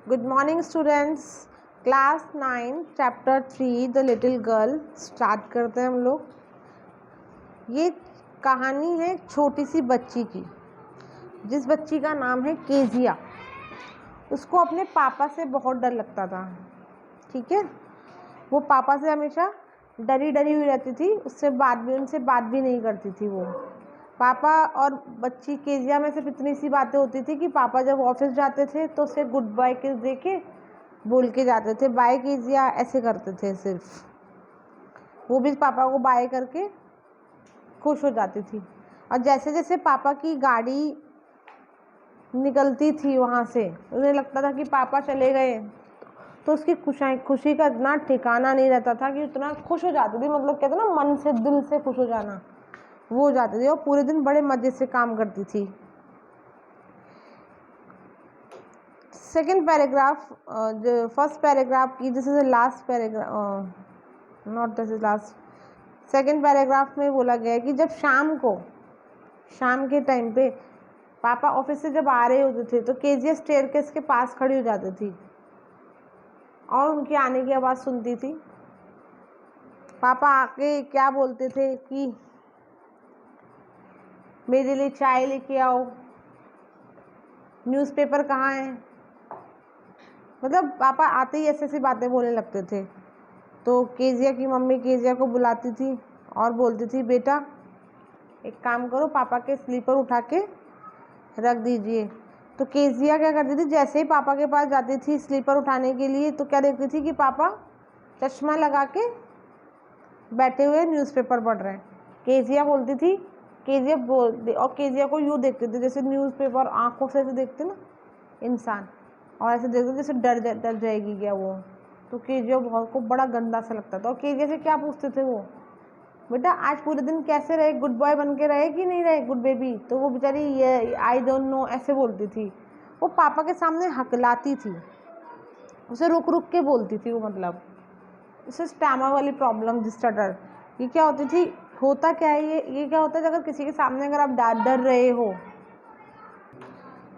Good morning students. Class 9 chapter 3 the little girl start करते हैं हम लोग। ये कहानी है एक छोटी सी बच्ची की, जिस बच्ची का नाम है केजिया। उसको अपने पापा से बहुत डर लगता था। ठीक है, वो पापा से हमेशा डरी डरी हुई रहती थी, उनसे बात भी नहीं करती थी वो। पापा और बच्ची केजिया में सिर्फ इतनी सी बातें होती थी कि पापा जब ऑफिस जाते थे तो उसे गुड बाय किस दे के बोल के जाते थे, बाय केजिया ऐसे करते थे। सिर्फ वो भी पापा को बाय करके खुश हो जाती थी। और जैसे जैसे पापा की गाड़ी निकलती थी वहाँ से, उन्हें लगता था कि पापा चले गए, तो उसकी खुशी का इतना ठिकाना नहीं रहता था कि उतना खुश हो जाती थी। मतलब कहते ना, मन से दिल से खुश हो जाना, वो हो जाती थी। और पूरे दिन बड़े मज़े से काम करती थी। सेकेंड पैराग्राफ, फर्स्ट पैराग्राफ की, this is the last paragraph, not this is last. Second paragraph में बोला गया है कि जब शाम के टाइम पे पापा ऑफिस से जब आ रहे होते थे तो केजिया स्टेयरकेस के पास खड़ी हो जाती थी और उनके आने की आवाज़ सुनती थी। पापा आके क्या बोलते थे कि मेरे लिए चाय लेके आओ, न्यूज़पेपर कहाँ है। मतलब पापा आते ही ऐसी ऐसी बातें बोलने लगते थे। तो केजिया की मम्मी केजिया को बुलाती थी और बोलती थी, बेटा एक काम करो, पापा के स्लीपर उठा के रख दीजिए। तो केजिया क्या करती थी, जैसे ही पापा के पास जाती थी स्लीपर उठाने के लिए, तो क्या देखती थी कि पापा चश्मा लगा के बैठे हुए न्यूज़पेपर पढ़ रहे हैं। केजिया बोलती थी, और केजिया को यूँ देखते थे जैसे न्यूज़पेपर आँखों से ऐसे देखते ना इंसान, और ऐसे देखते जैसे डर जाएगी क्या वो। तो केजिया बहुत को बड़ा गंदा सा लगता था। और केजिया से क्या पूछते थे वो, बेटा आज पूरे दिन कैसे रहे, गुड बॉय बन के रहे कि नहीं रहे, गुड बेबी। तो वो बेचारी ये आई डोंट नो ऐसे बोलती थी। वो पापा के सामने हकलाती थी, उसे रुक रुक के बोलती थी वो। मतलब इसे स्टैमर वाली प्रॉब्लम, स्टटर, ये क्या होती थी, होता क्या है ये क्या होता है अगर किसी के सामने अगर आप डर रहे हो।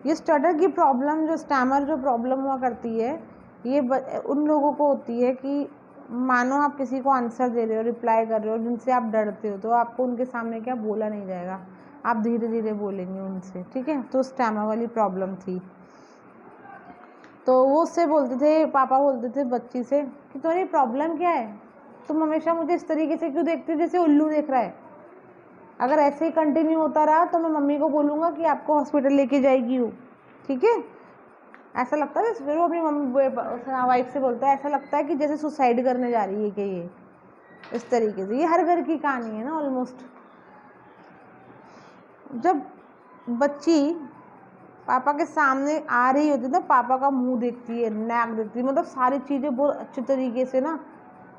ये स्टटर की प्रॉब्लम, जो स्टैमर जो प्रॉब्लम हुआ करती है, ये उन लोगों को होती है कि मानो आप किसी को आंसर दे रहे हो, रिप्लाई कर रहे हो, जिनसे आप डरते हो, तो आपको उनके सामने क्या बोला नहीं जाएगा, आप धीरे धीरे बोलेंगे उनसे। ठीक है, तो स्टैमर वाली प्रॉब्लम थी। तो वो उससे बोलते थे, पापा बोलते थे बच्ची से कि तुम्हारी प्रॉब्लम क्या है, तुम हमेशा मुझे इस तरीके से क्यों देखती हो जैसे उल्लू देख रहा है। अगर ऐसे ही कंटिन्यू होता रहा तो मैं मम्मी को बोलूँगा कि आपको हॉस्पिटल लेके जाएगी वो। ठीक है, ऐसा लगता है, फिर वो अपनी मम्मी वाइफ से बोलता है, ऐसा लगता है कि जैसे सुसाइड करने जा रही है कि ये इस तरीके से। ये हर घर की कहानी है ना ऑलमोस्ट। जब बच्ची पापा के सामने आ रही होती है ना, पापा का मुंह देखती है, नाक देखती है, मतलब सारी चीज़ें बहुत अच्छे तरीके से ना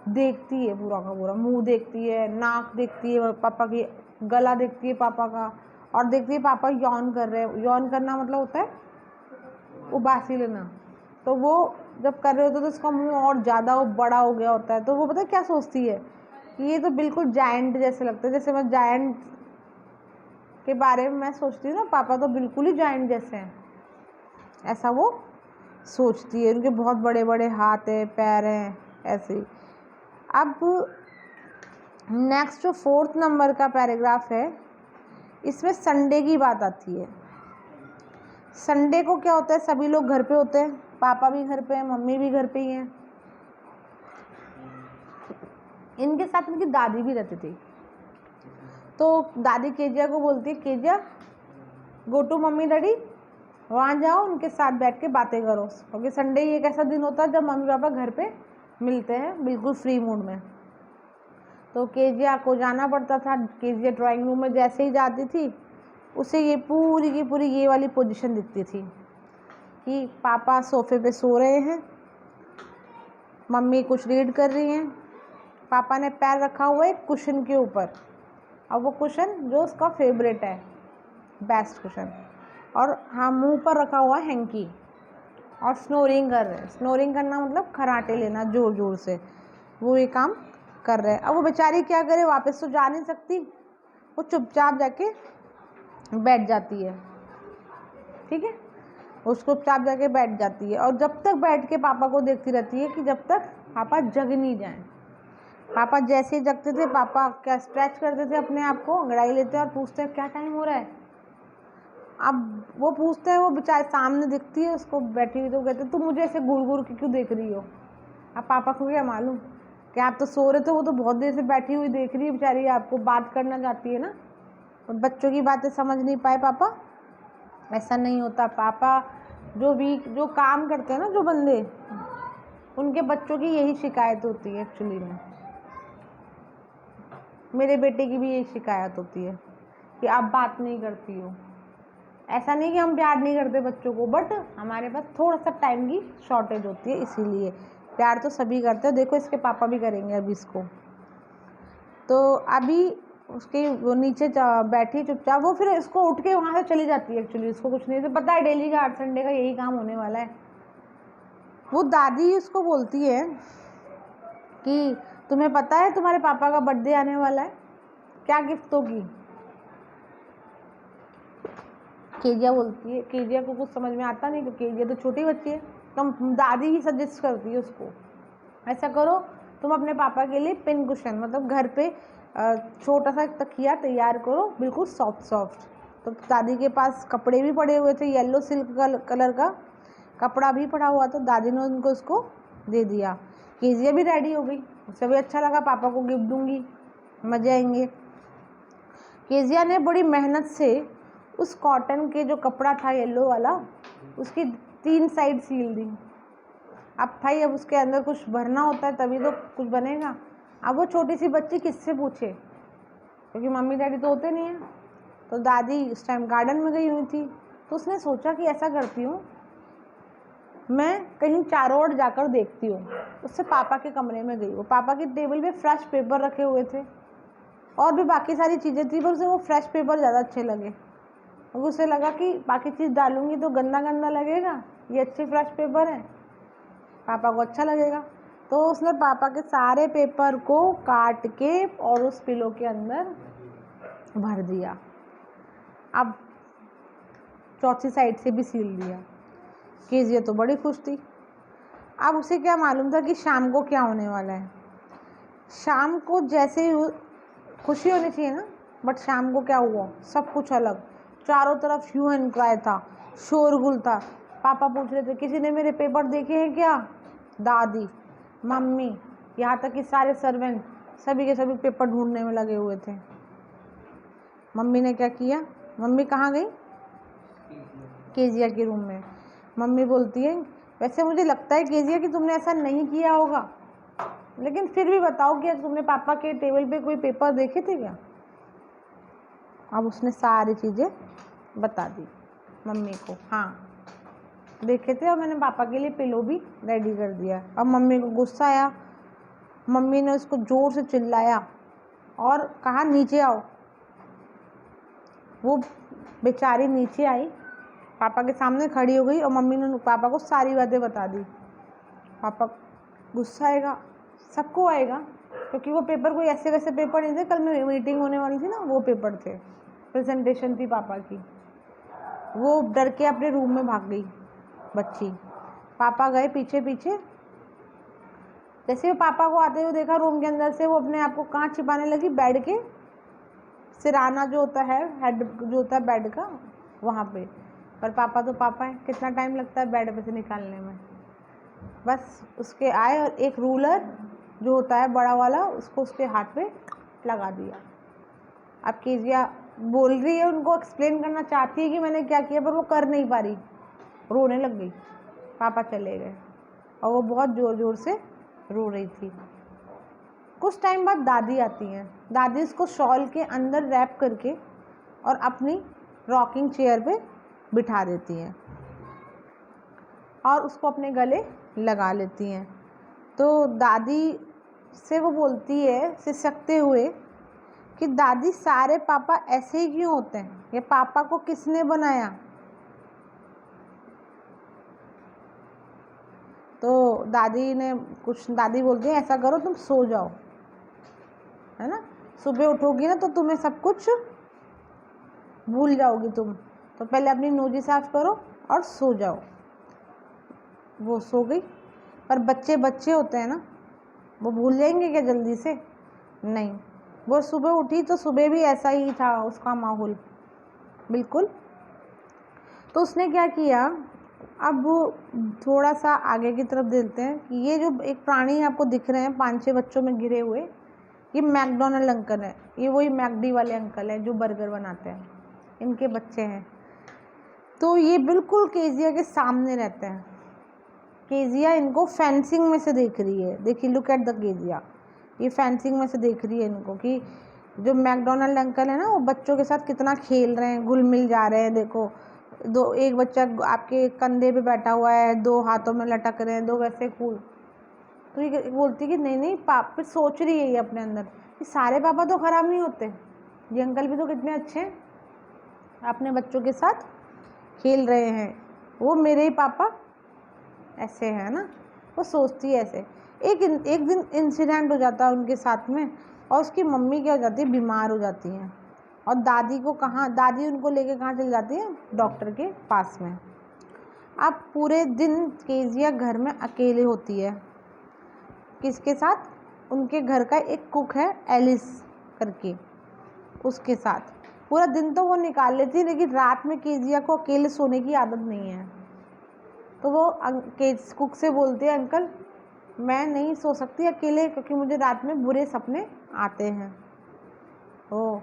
देखती है, पूरा का पूरा मुंह देखती है, नाक देखती है पापा की, गला देखती है पापा का, और देखती है पापा यौन कर रहे हैं। यौन करना मतलब होता है उबासी लेना। तो वो जब कर रहे होते तो उसका मुंह और ज़्यादा वो बड़ा हो गया होता है। तो वो पता है क्या सोचती है कि ये तो बिल्कुल जायंट जैसे लगता है, जैसे मैं जायंट के बारे में मैं सोचती हूँ ना, पापा तो बिल्कुल ही जायंट जैसे हैं, ऐसा वो सोचती है। उनके बहुत बड़े बड़े हाथ हैं, पैर हैं, ऐसे ही। अब नेक्स्ट जो 4th नंबर का पैराग्राफ है, इसमें संडे की बात आती है। संडे को क्या होता है, सभी लोग घर पे होते हैं, पापा भी घर पे हैं, मम्मी भी घर पे ही हैं। इनके साथ इनकी दादी भी रहती थी। तो दादी केजिया को बोलती है, Kezia go to mummy daddy, वहाँ जाओ, उनके साथ बैठ के बातें करो। क्योंकि संडे ही एक ऐसा दिन होता है जब मम्मी पापा घर पे मिलते हैं बिल्कुल फ्री मूड में। तो केजिया को जाना पड़ता था। केजिया ड्राइंग रूम में जैसे ही जाती थी, उसे ये पूरी की पूरी ये वाली पोजीशन दिखती थी कि पापा सोफे पे सो रहे हैं, मम्मी कुछ रीड कर रही हैं, पापा ने पैर रखा हुआ है कुशन के ऊपर, और वो कुशन जो उसका फेवरेट है, बेस्ट कुशन, और हाँ मुंह पर रखा हुआ है हैंकी, और स्नोरिंग कर रहे हैं। स्नोरिंग करना मतलब खराटे लेना जोर जोर से, वो ये काम कर रहे हैं। अब वो बेचारी क्या करे, वापस तो जा नहीं सकती, वो चुपचाप जाके बैठ जाती है। ठीक है, उसको चुपचाप जाके बैठ जाती है और जब तक बैठ के पापा को देखती रहती है कि जब तक पापा जग नहीं जाएं। पापा जैसे ही जगते थे पापा क्या स्ट्रेच करते थे अपने आप को, अंगड़ाई लेते और पूछते हैं क्या टाइम हो रहा है। अब वो पूछते हैं, वो बेचारे सामने दिखती है उसको बैठी हुई, तो कहते तुम मुझे ऐसे घूर घूर के क्यों देख रही हो। अब पापा को क्या मालूम कि आप तो सो रहे थे, वो तो बहुत देर से बैठी हुई देख रही है बेचारी, आपको बात करना चाहती है ना। और बच्चों की बातें समझ नहीं पाए पापा। ऐसा नहीं होता। पापा जो काम करते हैं ना, जो बंदे, उनके बच्चों की यही शिकायत होती है। एक्चुअली में मेरे बेटे की भी यही शिकायत होती है कि आप बात नहीं करती हो। ऐसा नहीं कि हम प्यार नहीं करते बच्चों को, बट हमारे पास थोड़ा सा टाइम की शॉर्टेज होती है, इसीलिए। प्यार तो सभी करते हैं, देखो इसके पापा भी करेंगे अभी इसको। तो अभी उसके वो नीचे बैठी चुपचाप, वो फिर इसको उठ के वहाँ से चली जाती है। एक्चुअली उसको कुछ नहीं, तो पता है डेली का 8 संडे का यही काम होने वाला है। वो दादी उसको बोलती है कि तुम्हें पता है तुम्हारे पापा का बर्थडे आने वाला है, क्या गिफ्ट होगी। केजिया बोलती है, केजिया को कुछ समझ में आता नहीं, क्योंकि केजिया तो छोटी बच्ची है। तो दादी ही सजेस्ट करती है उसको, ऐसा करो तुम अपने पापा के लिए पिन कुशन, मतलब घर पे छोटा सा तकिया तैयार करो, बिल्कुल सॉफ्ट। तो दादी के पास कपड़े भी पड़े हुए थे, येलो सिल्क कलर का कपड़ा भी पड़ा हुआ, तो दादी ने उनको उसको दे दिया। केजिया भी रेडी हो गई, उसे भी अच्छा लगा, पापा को गिफ्ट दूंगी, मजे आएंगे। केजिया ने बड़ी मेहनत से उस कॉटन के जो कपड़ा था येलो वाला, उसकी 3 साइड सील दी। अब भाई अब उसके अंदर कुछ भरना होता है तभी तो कुछ बनेगा। अब वो छोटी सी बच्ची किससे पूछे, क्योंकि मम्मी डैडी तो होते नहीं हैं। तो दादी उस टाइम गार्डन में गई हुई थी, तो उसने सोचा कि ऐसा करती हूँ, मैं कहीं चारों ओर जाकर देखती हूँ। उससे पापा के कमरे में गई। वो पापा की टेबल पे फ्रेश पेपर रखे हुए थे और भी बाकी सारी चीज़ें थी, पर उसे वो फ्रेश पेपर ज़्यादा अच्छे लगे। उसे लगा कि बाकी चीज़ डालूंगी तो गंदा गंदा लगेगा, ये अच्छे फ्रेश पेपर है, पापा को अच्छा लगेगा। तो उसने पापा के सारे पेपर को काट के और उस पिलो के अंदर भर दिया। अब चौथी साइड से भी सील दिया। केजिया तो बड़ी खुश थी। अब उसे क्या मालूम था कि शाम को क्या होने वाला है। शाम को जैसे ही खुशी होनी चाहिए ना, बट शाम को क्या हुआ, सब कुछ अलग। चारों तरफ ह्यू एंड क्राई था, शोरगुल था। पापा पूछ रहे थे किसी ने मेरे पेपर देखे हैं क्या। दादी, मम्मी, यहाँ तक कि सारे सर्वेंट सभी के सभी पेपर ढूंढने में लगे हुए थे। मम्मी ने क्या किया, मम्मी कहाँ गई, केजिया के रूम में। मम्मी बोलती है वैसे मुझे लगता है केजिया कि तुमने ऐसा नहीं किया होगा, लेकिन फिर भी बताओ कि तुमने पापा के टेबल पे कोई पेपर देखे थे क्या। अब उसने सारी चीज़ें बता दी मम्मी को, हाँ देखे थे और मैंने पापा के लिए पिलो भी रेडी कर दिया। अब मम्मी को गुस्सा आया, मम्मी ने उसको ज़ोर से चिल्लाया और कहा नीचे आओ। वो बेचारी नीचे आई, पापा के सामने खड़ी हो गई और मम्मी ने पापा को सारी बातें बता दी। पापा गुस्सा आएगा, सबको आएगा, क्योंकि वो पेपर कोई ऐसे वैसे पेपर नहीं थे, कल में मीटिंग होने वाली थी ना, वो पेपर थे, प्रेजेंटेशन थी पापा की। वो डर के अपने रूम में भाग गई बच्ची। पापा गए पीछे पीछे। जैसे वो पापा को आते हुए देखा रूम के अंदर से, वो अपने आप को कहाँ छिपाने लगी, बेड के सिराना जो होता है, हेड जो होता है बेड का, वहाँ पे। पर पापा तो पापा है, कितना टाइम लगता है बेड पे से निकालने में। बस उसके आए और एक रूलर जो होता है बड़ा वाला, उसको उसके हाथ पे लगा दिया। अब केजिया बोल रही है, उनको एक्सप्लेन करना चाहती है कि मैंने क्या किया, पर वो कर नहीं पा रही, रोने लग गई। पापा चले गए और वो बहुत ज़ोर ज़ोर से रो रही थी। कुछ टाइम बाद दादी आती हैं। दादी उसको शॉल के अंदर रैप करके और अपनी रॉकिंग चेयर पे बिठा देती हैं और उसको अपने गले लगा लेती हैं। तो दादी से वो बोलती है सिसकते हुए कि दादी सारे पापा ऐसे ही क्यों होते हैं, ये पापा को किसने बनाया। तो दादी बोलती है ऐसा करो तुम सो जाओ, है ना, सुबह उठोगी ना तो तुम्हें सब कुछ भूल जाओगी तुम। तो पहले अपनी नोजी साफ करो और सो जाओ। वो सो गई। पर बच्चे बच्चे होते हैं ना, वो भूल जाएंगे क्या जल्दी से? नहीं। वो सुबह उठी तो सुबह भी ऐसा ही था उसका माहौल, बिल्कुल। तो उसने क्या किया, अब थोड़ा सा आगे की तरफ देखते हैं कि ये जो एक प्राणी आपको दिख रहे हैं 5-6 बच्चों में गिरे हुए, ये मैकडोनल्ड अंकल है। ये वही मैकडी वाले अंकल हैं जो बर्गर बनाते हैं, इनके बच्चे हैं। तो ये बिल्कुल केजिया के सामने रहते हैं। केजिया इनको फेंसिंग में से देख रही है। देखिए, लुक एट द केजिया, ये फेंसिंग में से देख रही है इनको कि जो मैकडोनल्ड अंकल है ना, वो बच्चों के साथ कितना खेल रहे हैं, घुल मिल जा रहे हैं। देखो, एक बच्चा आपके कंधे पे बैठा हुआ है, 2 हाथों में लटक रहे हैं, 2 वैसे कूल। तो ये बोलती कि नहीं नहीं पापा, फिर सोच रही है ये अपने अंदर कि सारे पापा तो ख़राब नहीं होते, ये अंकल भी तो कितने अच्छे हैं, अपने बच्चों के साथ खेल रहे हैं, वो मेरे ही पापा ऐसे हैं ना। वो सोचती है ऐसे। एक दिन इंसिडेंट हो जाता है उनके साथ में, और उसकी मम्मी क्या हो जाती है, बीमार हो जाती हैं। और दादी उनको लेके कहाँ चली जाती है, डॉक्टर के पास में। अब पूरे दिन केजिया घर में अकेले होती है। किसके साथ? उनके घर का एक कुक है एलिस करके, उसके साथ पूरा दिन तो वो निकाल लेती है, लेकिन रात में केजिया को अकेले सोने की आदत नहीं है। तो वो कुक से बोलती है, अंकल मैं नहीं सो सकती अकेले, क्योंकि मुझे रात में बुरे सपने आते हैं। ओ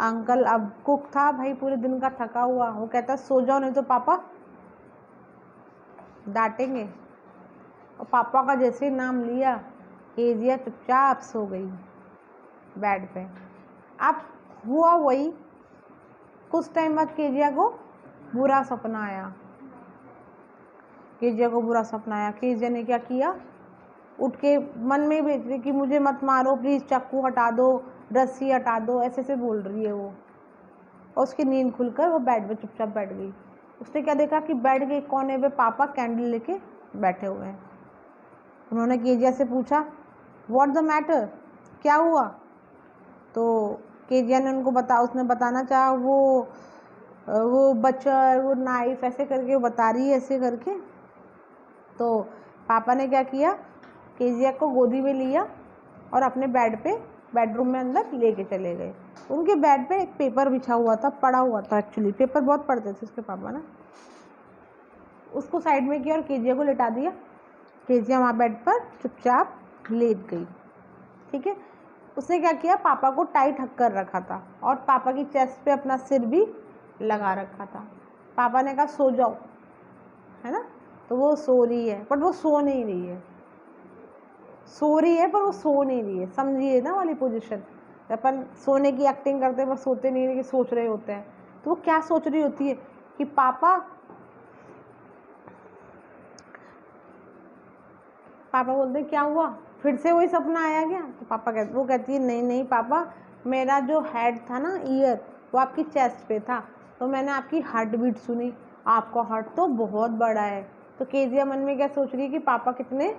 अंकल, अब कुक था भाई पूरे दिन का थका हुआ, वो कहता सो जाओ नहीं तो पापा डांटेंगे। और पापा का जैसे ही नाम लिया, केजिया चुपचाप सो गई बेड पे। अब हुआ वही, कुछ टाइम बाद केजिया को बुरा सपना आया। केजिया ने क्या किया, उठ के मन में ही बेच रही कि मुझे मत मारो प्लीज़, चाकू हटा दो, रस्सी हटा दो, ऐसे से बोल रही है वो। और उसकी नींद खुलकर वो बेड पे चुपचाप बैठ गई। उसने क्या देखा कि बेड के कोने पे पापा कैंडल लेके बैठे हुए हैं। उन्होंने केजिया से पूछा, व्हाट द मैटर, क्या हुआ? तो केजिया ने उसने बताना चाहा, वो बचर, वो नाइफ, ऐसे करके वो बता रही है, ऐसे करके। तो पापा ने क्या किया, केजिया को गोदी में लिया और अपने बेडरूम में अंदर लेके चले गए। उनके बेड पे एक पेपर बिछा हुआ था, पड़ा हुआ था, एक्चुअली पेपर बहुत पढ़ते थे उसके पापा ना। उसको साइड में किया और केजिया को लेटा दिया। केजिया वहाँ बेड पर चुपचाप लेट गई। ठीक है, उसने क्या किया, पापा को टाइट हक कर रखा था और पापा की चेस्ट पे अपना सिर भी लगा रखा था। पापा ने कहा सो जाओ, है ना। तो वो सो रही है, बट वो सो नहीं रही है, सो रही है पर वो सो नहीं रही है। समझिए ना वाली पोजीशन, अपन सोने की एक्टिंग करते हैं पर सोते नहीं, लेकिन सोच रहे होते हैं। तो वो क्या सोच रही होती है कि पापा बोलते क्या हुआ, फिर से वही सपना आया क्या? तो वो कहती है नहीं नहीं पापा, मेरा जो हेड था ना, ईयर, वो आपकी चेस्ट पे था, तो मैंने आपकी हार्ट बीट सुनी, आपका हार्ट तो बहुत बड़ा है। तो केजिया मन में क्या सोच रही है कि पापा कितने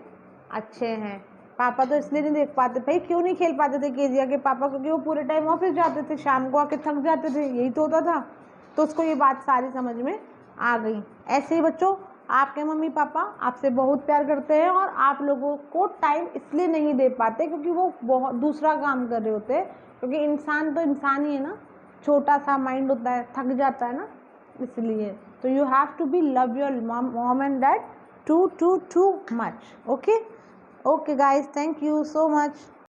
अच्छे हैं। पापा तो इसलिए नहीं देख पाते, भाई क्यों नहीं खेल पाते थे केजिया के पापा, क्योंकि वो पूरे टाइम ऑफिस जाते थे, शाम को आके थक जाते थे, यही तो होता था। तो उसको ये बात सारी समझ में आ गई। ऐसे ही बच्चों, आपके मम्मी पापा आपसे बहुत प्यार करते हैं और आप लोगों को टाइम इसलिए नहीं दे पाते क्योंकि वो बहुत दूसरा काम कर रहे होते हैं, क्योंकि इंसान तो इंसान ही है ना, छोटा सा माइंड होता है, थक जाता है ना, इसलिए। तो you have to be love your mom and dad too much. Okay guys, thank you so much.